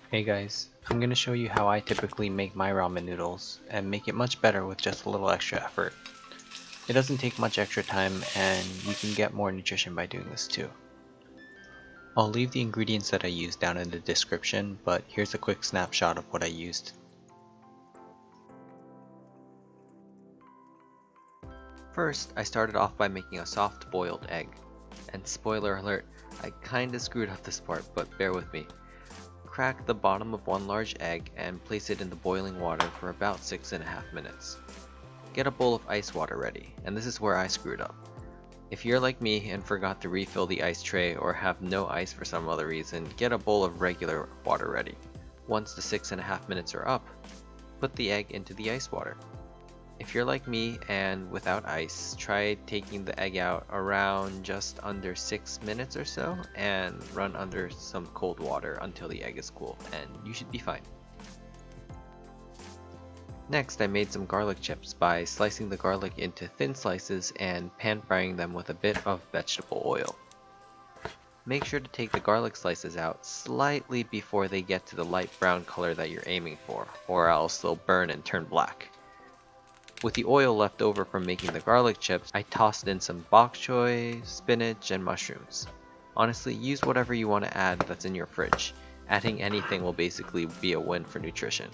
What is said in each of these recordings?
Hey guys, I'm going to show you how I typically make my ramen noodles and make it much better with just a little extra effort. It doesn't take much extra time and you can get more nutrition by doing this too. I'll leave the ingredients that I used down in the description, but here's a quick snapshot of what I used. First, I started off by making a soft boiled egg. And spoiler alert, I kinda screwed up this part, but bear with me. Crack the bottom of one large egg and place it in the boiling water for about 6.5 minutes. Get a bowl of ice water ready, and this is where I screwed up. If you're like me and forgot to refill the ice tray or have no ice for some other reason, get a bowl of regular water ready. Once the 6.5 minutes are up, put the egg into the ice water. If you're like me and without ice, try taking the egg out around just under 6 minutes or so and run under some cold water until the egg is cool, and you should be fine. Next, I made some garlic chips by slicing the garlic into thin slices and pan frying them with a bit of vegetable oil. Make sure to take the garlic slices out slightly before they get to the light brown color that you're aiming for, or else they'll burn and turn black. With the oil left over from making the garlic chips, I tossed in some bok choy, spinach, and mushrooms. Honestly, use whatever you want to add that's in your fridge. Adding anything will basically be a win for nutrition.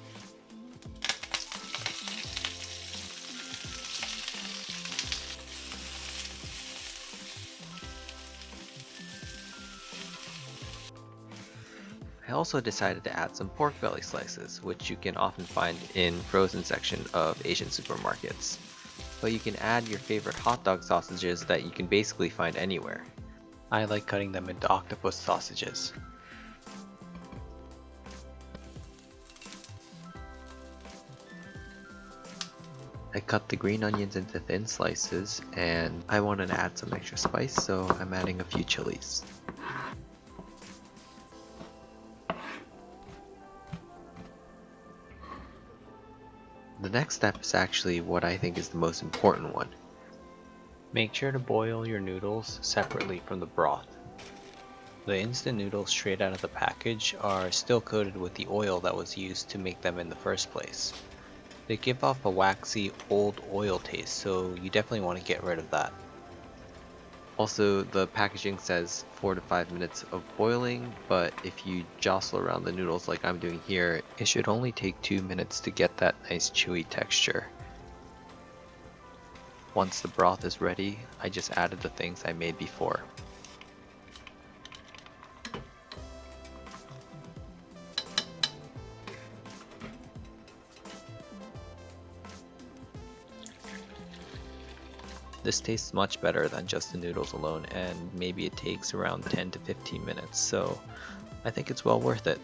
I also decided to add some porkbelly slices, which you can often find in frozen section of Asian supermarkets. But you can add your favorite hot dog sausages that you can basically find anywhere. I like cutting them into octopus sausages. I cut the green onions into thin slices, and I wanted to add some extra spice, so I'm adding a few chilies. The next step is actually what I think is the most important one. Make sure to boil your noodles separately from the broth. The instant noodles straight out of the package are still coated with the oil that was used to make them in the first place. They give off a waxy, old oil taste, so you definitely want to get rid of that. Also, the packaging says 4 to 5 minutes of boiling, but if you jostle around the noodles like I'm doing here, it should only take 2 minutes to get that nice chewy texture. Once the broth is ready, I just added the things I made before. This tastes much better than just the noodles alone, and maybe it takes around 10 to 15 minutes, so I think it's well worth it.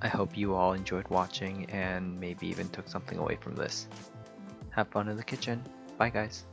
I hope you all enjoyed watching and maybe even took something away from this. Have fun in the kitchen. Bye guys.